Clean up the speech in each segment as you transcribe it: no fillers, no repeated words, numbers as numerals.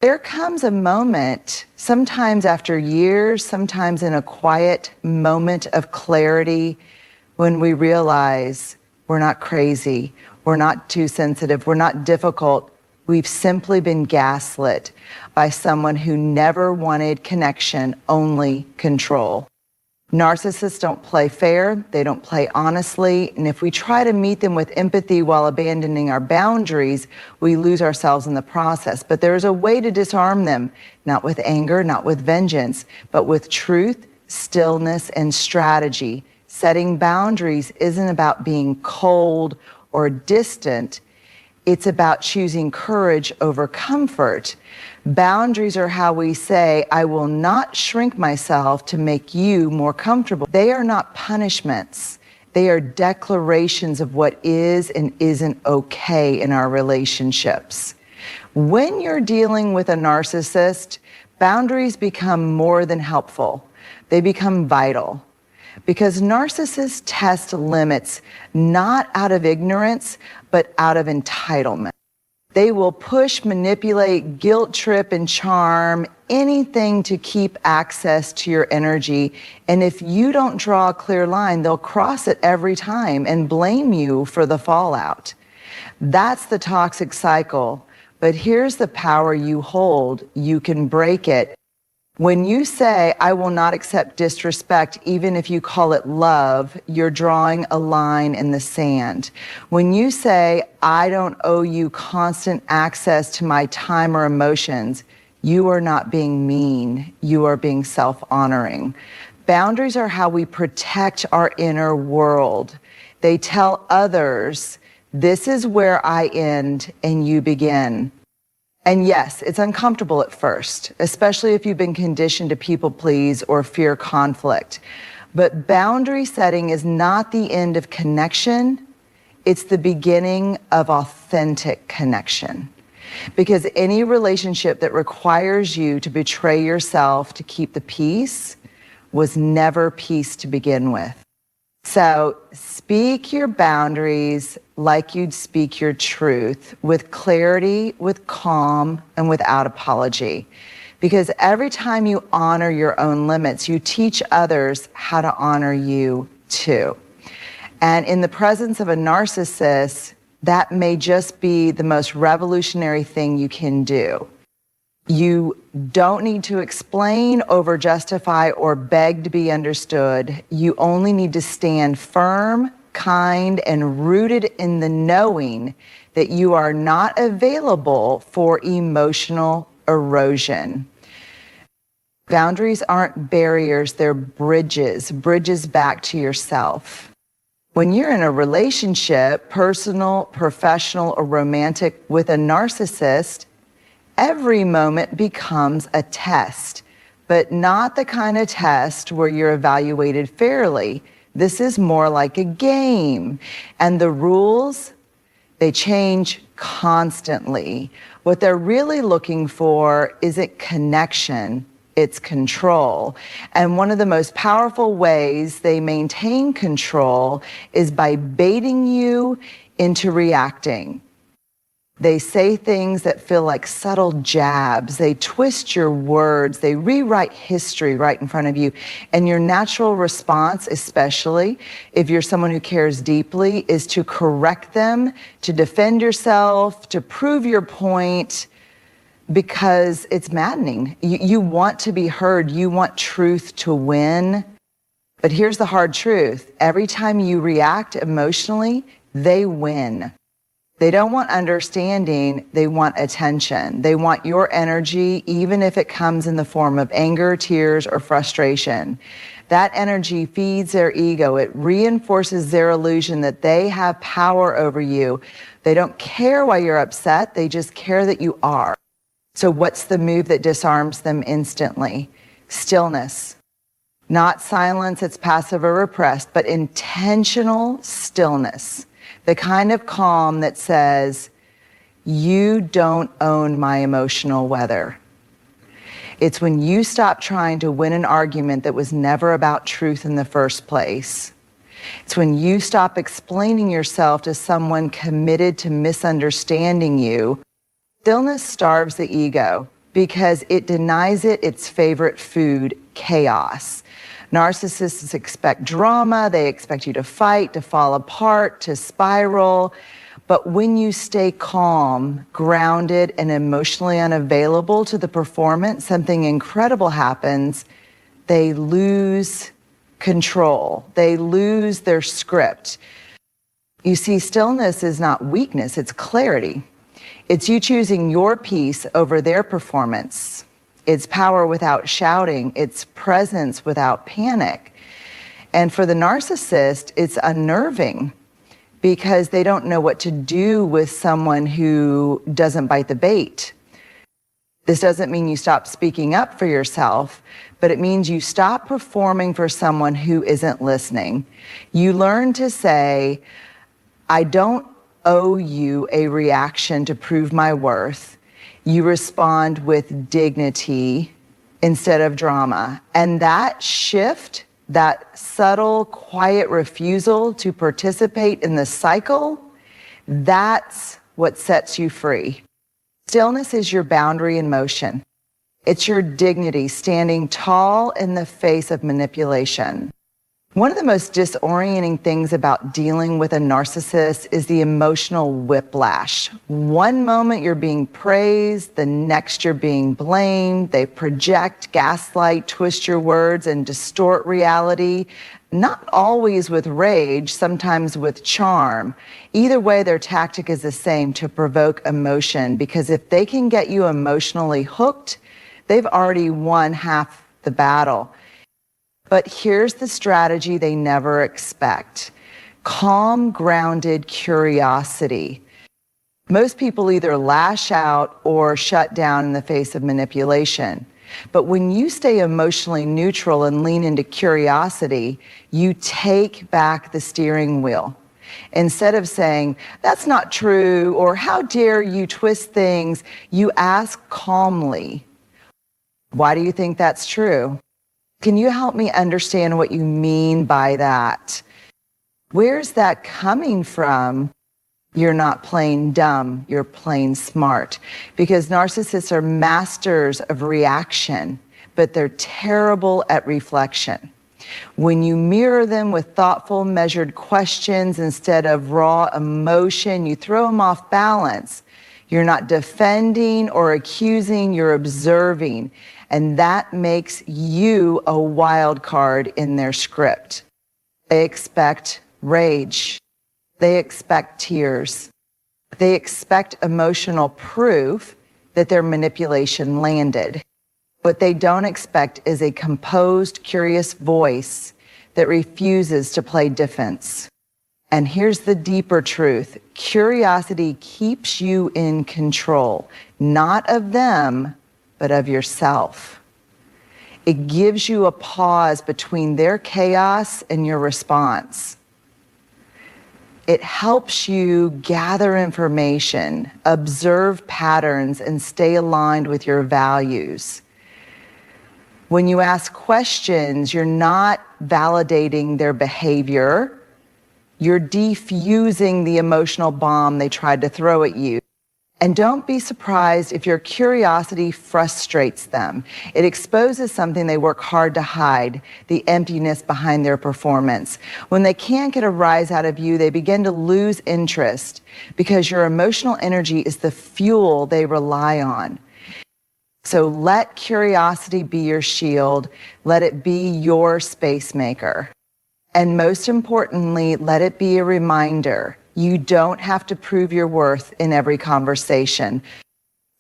There comes a moment, sometimes after years, sometimes in a quiet moment of clarity, when we realize we're not crazy, we're not too sensitive, we're not difficult. We've simply been gaslit by someone who never wanted connection, only control. Narcissists don't play fair, they don't play honestly, and if we try to meet them with empathy while abandoning our boundaries, we lose ourselves in the process. But there is a way to disarm them, not with anger, not with vengeance, but with truth, stillness, and strategy. Setting boundaries isn't about being cold or distant. It's about choosing courage over comfort. Boundaries are how we say, I will not shrink myself to make you more comfortable. They are not punishments. They are declarations of what is and isn't okay in our relationships. When you're dealing with a narcissist, boundaries become more than helpful. They become vital. Because narcissists test limits not out of ignorance, but out of entitlement. They will push, manipulate, guilt trip, and charm, anything to keep access to your energy. And if you don't draw a clear line, they'll cross it every time and blame you for the fallout. That's the toxic cycle. But here's the power you hold. You can break it. When you say, I will not accept disrespect, even if you call it love, you're drawing a line in the sand. When you say, I don't owe you constant access to my time or emotions, you are not being mean, you are being self-honoring. Boundaries are how we protect our inner world. They tell others, this is where I end and you begin. And yes, it's uncomfortable at first, especially if you've been conditioned to people please or fear conflict. But boundary setting is not the end of connection. It's the beginning of authentic connection. Because any relationship that requires you to betray yourself to keep the peace was never peace to begin with. So speak your boundaries like you'd speak your truth, with clarity, with calm, and without apology. Because every time you honor your own limits, you teach others how to honor you too. And in the presence of a narcissist, that may just be the most revolutionary thing you can do. You don't need to explain, over-justify, or beg to be understood. You only need to stand firm, kind, and rooted in the knowing that you are not available for emotional erosion. Boundaries aren't barriers, they're bridges back to yourself. When you're in a relationship, personal, professional, or romantic, with a narcissist, every moment becomes a test, but not the kind of test where you're evaluated fairly. This is more like a game. And the rules, they change constantly. What they're really looking for isn't connection, it's control. And one of the most powerful ways they maintain control is by baiting you into reacting. They say things that feel like subtle jabs. They twist your words. They rewrite history right in front of you. And your natural response, especially if you're someone who cares deeply, is to correct them, to defend yourself, to prove your point, because it's maddening. You want to be heard. You want truth to win. But here's the hard truth. Every time you react emotionally, they win. They don't want understanding, they want attention. They want your energy, even if it comes in the form of anger, tears, or frustration. That energy feeds their ego. It reinforces their illusion that they have power over you. They don't care why you're upset, they just care that you are. So what's the move that disarms them instantly? Stillness. Not silence that's passive or repressed, but intentional stillness. The kind of calm that says, you don't own my emotional weather. It's when you stop trying to win an argument that was never about truth in the first place. It's when you stop explaining yourself to someone committed to misunderstanding you. Stillness starves the ego. because it denies it its favorite food, chaos. Narcissists expect drama, they expect you to fight, to fall apart, to spiral. But when you stay calm, grounded, and emotionally unavailable to the performance, something incredible happens. They lose control. They lose their script. You see, stillness is not weakness, it's clarity. It's you choosing your peace over their performance. It's power without shouting. It's presence without panic. And for the narcissist, it's unnerving because they don't know what to do with someone who doesn't bite the bait. This doesn't mean you stop speaking up for yourself, but it means you stop performing for someone who isn't listening. You learn to say, I don't owe you a reaction to prove my worth. You respond with dignity instead of drama. And that shift, that subtle, quiet refusal to participate in the cycle, that's what sets you free. Stillness is your boundary in motion. It's your dignity standing tall in the face of manipulation. One of the most disorienting things about dealing with a narcissist is the emotional whiplash. One moment you're being praised, the next you're being blamed. They project, gaslight, twist your words, and distort reality. Not always with rage, sometimes with charm. Either way, their tactic is the same, to provoke emotion, because if they can get you emotionally hooked, they've already won half the battle. But here's the strategy they never expect. Calm, grounded curiosity. Most people either lash out or shut down in the face of manipulation. But when you stay emotionally neutral and lean into curiosity, you take back the steering wheel. Instead of saying, that's not true, or how dare you twist things, you ask calmly, why do you think that's true? Can you help me understand what you mean by that? Where's that coming from? You're not plain dumb, you're plain smart. Because narcissists are masters of reaction, but they're terrible at reflection. When you mirror them with thoughtful, measured questions instead of raw emotion, you throw them off balance. You're not defending or accusing, you're observing. And that makes you a wild card in their script. They expect rage. They expect tears. They expect emotional proof that their manipulation landed. What they don't expect is a composed, curious voice that refuses to play defense. And here's the deeper truth. Curiosity keeps you in control, not of them, but of yourself. It gives you a pause between their chaos and your response. It helps you gather information, observe patterns, and stay aligned with your values. When you ask questions, you're not validating their behavior. You're defusing the emotional bomb they tried to throw at you. And don't be surprised if your curiosity frustrates them. It exposes something they work hard to hide, the emptiness behind their performance. When they can't get a rise out of you, they begin to lose interest because your emotional energy is the fuel they rely on. So let curiosity be your shield. Let it be your space maker. And most importantly, let it be a reminder. You don't have to prove your worth in every conversation.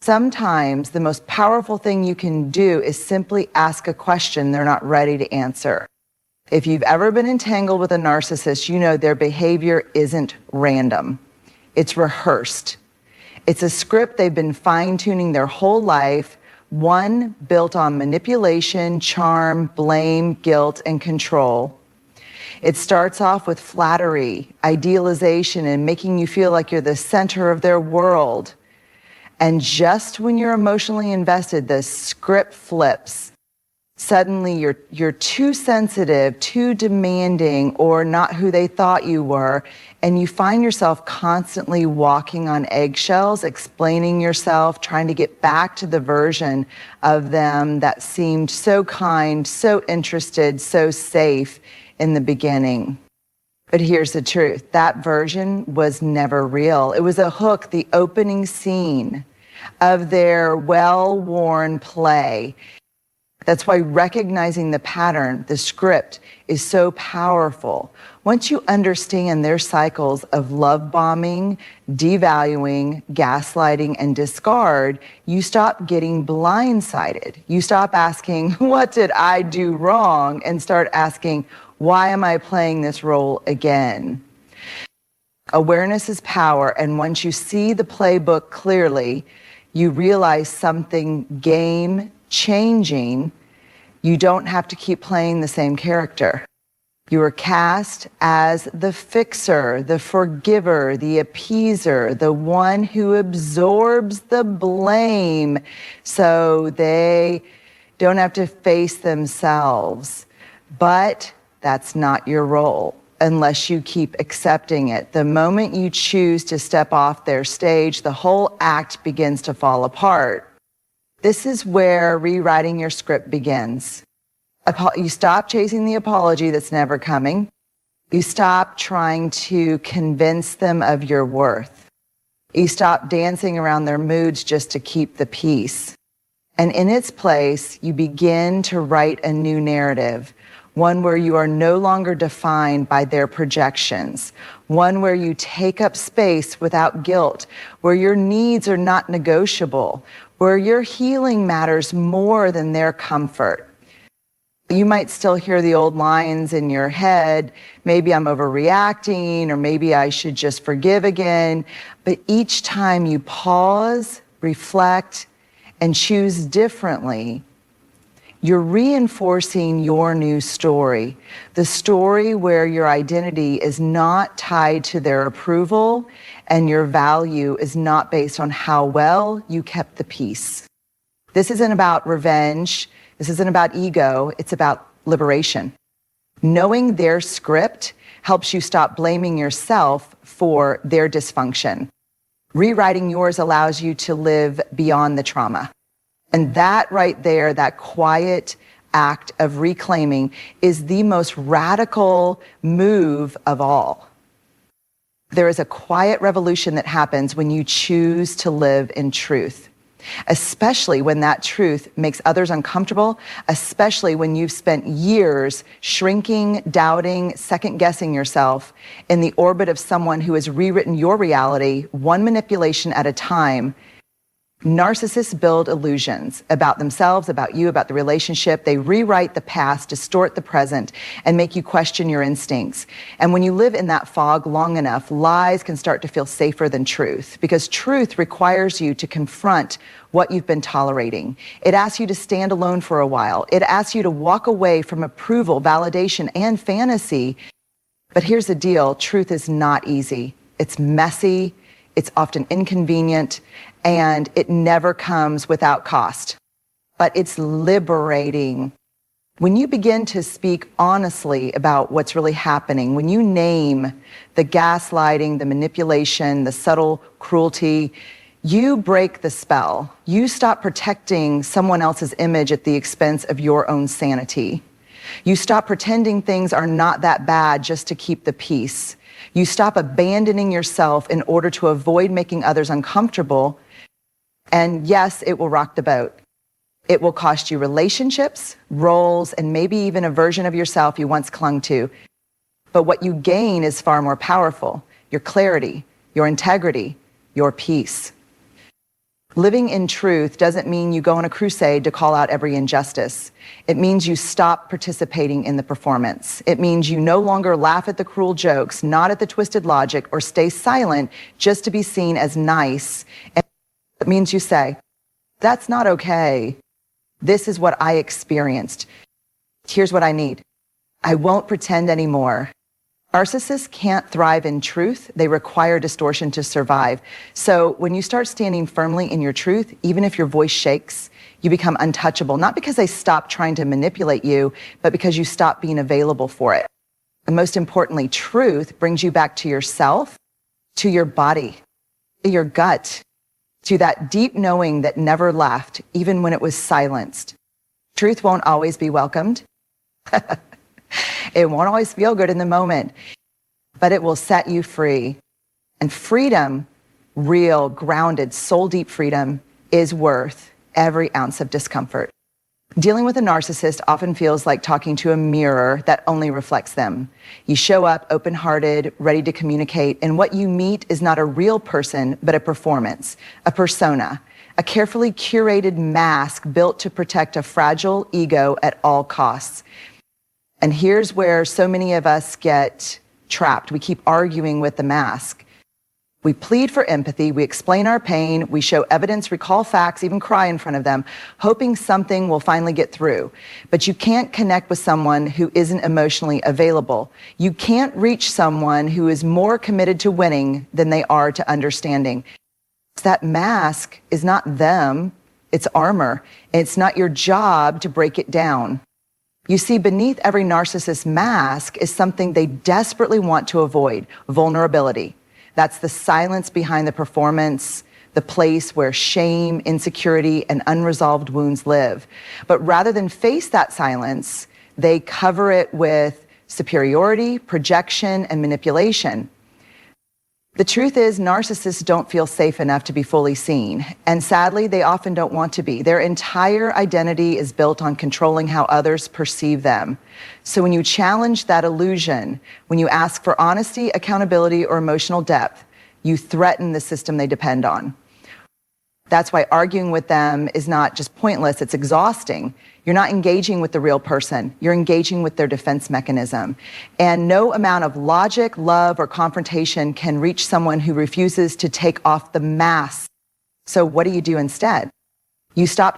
Sometimes the most powerful thing you can do is simply ask a question they're not ready to answer. If you've ever been entangled with a narcissist, you know their behavior isn't random. It's rehearsed. It's a script they've been fine-tuning their whole life, one built on manipulation, charm, blame, guilt, and control. It starts off with flattery, idealization, and making you feel like you're the center of their world. And just when you're emotionally invested, the script flips. Suddenly you're too sensitive, too demanding, or not who they thought you were, and you find yourself constantly walking on eggshells, explaining yourself, trying to get back to the version of them that seemed so kind, so interested, so safe in the beginning. But here's the truth. That version was never real. It was a hook, the opening scene of their well-worn play. That's why recognizing the pattern, the script, is so powerful. Once you understand their cycles of love bombing, devaluing, gaslighting, and discard, you stop getting blindsided. You stop asking, what did I do wrong? And start asking, why am I playing this role again? Awareness is power, and once you see the playbook clearly, you realize something game-changing. You don't have to keep playing the same character. You are cast as the fixer, the forgiver, the appeaser, the one who absorbs the blame so they don't have to face themselves. But that's not your role unless you keep accepting it. The moment you choose to step off their stage, the whole act begins to fall apart. This is where rewriting your script begins. You stop chasing the apology that's never coming. You stop trying to convince them of your worth. You stop dancing around their moods just to keep the peace. And in its place, you begin to write a new narrative, one where you are no longer defined by their projections, one where you take up space without guilt, where your needs are not negotiable, where your healing matters more than their comfort. You might still hear the old lines in your head, maybe I'm overreacting, or maybe I should just forgive again. But each time you pause, reflect, and choose differently, you're reinforcing your new story, the story where your identity is not tied to their approval and your value is not based on how well you kept the peace. This isn't about revenge. This isn't about ego. It's about liberation. Knowing their script helps you stop blaming yourself for their dysfunction. Rewriting yours allows you to live beyond the trauma. And that right there, that quiet act of reclaiming is the most radical move of all. There is a quiet revolution that happens when you choose to live in truth, especially when that truth makes others uncomfortable, especially when you've spent years shrinking, doubting, second-guessing yourself in the orbit of someone who has rewritten your reality one manipulation at a time. Narcissists build illusions about themselves, about you, about the relationship. They rewrite the past, distort the present, and make you question your instincts. And when you live in that fog long enough, lies can start to feel safer than truth, because truth requires you to confront what you've been tolerating. It asks you to stand alone for a while. It asks you to walk away from approval, validation, and fantasy. But here's the deal, truth is not easy. It's messy, it's often inconvenient, and it never comes without cost. But it's liberating. When you begin to speak honestly about what's really happening, when you name the gaslighting, the manipulation, the subtle cruelty, you break the spell. You stop protecting someone else's image at the expense of your own sanity. You stop pretending things are not that bad just to keep the peace. You stop abandoning yourself in order to avoid making others uncomfortable. And yes, it will rock the boat. It will cost you relationships, roles, and maybe even a version of yourself you once clung to. But what you gain is far more powerful. Your clarity, your integrity, your peace. Living in truth doesn't mean you go on a crusade to call out every injustice. It means you stop participating in the performance. It means you no longer laugh at the cruel jokes, not at the twisted logic, or stay silent just to be seen as nice. And it means you say, that's not okay. This is what I experienced. Here's what I need. I won't pretend anymore. Narcissists can't thrive in truth. They require distortion to survive. So when you start standing firmly in your truth, even if your voice shakes, You become untouchable, not because they stop trying to manipulate you, but because you stop being available for it. And most importantly, truth brings you back to yourself, to your body, to your gut, to that deep knowing that never left, even when it was silenced. Truth won't always be welcomed. It won't always feel good in the moment, but it will set you free. And freedom, real, grounded, soul-deep freedom, is worth every ounce of discomfort. Dealing with a narcissist often feels like talking to a mirror that only reflects them. You show up open-hearted, ready to communicate, and what you meet is not a real person, but a performance, a persona, a carefully curated mask built to protect a fragile ego at all costs. And here's where so many of us get trapped. We keep arguing with the mask. We plead for empathy, we explain our pain, we show evidence, recall facts, even cry in front of them, hoping something will finally get through. But you can't connect with someone who isn't emotionally available. You can't reach someone who is more committed to winning than they are to understanding. That mask is not them, it's armor, and it's not your job to break it down. You see, beneath every narcissist mask is something they desperately want to avoid: vulnerability. That's the silence behind the performance, the place where shame, insecurity, and unresolved wounds live. But rather than face that silence, they cover it with superiority, projection, and manipulation. The truth is, narcissists don't feel safe enough to be fully seen. And sadly, they often don't want to be. Their entire identity is built on controlling how others perceive them. So when you challenge that illusion, when you ask for honesty, accountability, or emotional depth, you threaten the system they depend on. That's why arguing with them is not just pointless, it's exhausting. You're not engaging with the real person, you're engaging with their defense mechanism. And no amount of logic, love, or confrontation can reach someone who refuses to take off the mask. So what do you do instead? You stop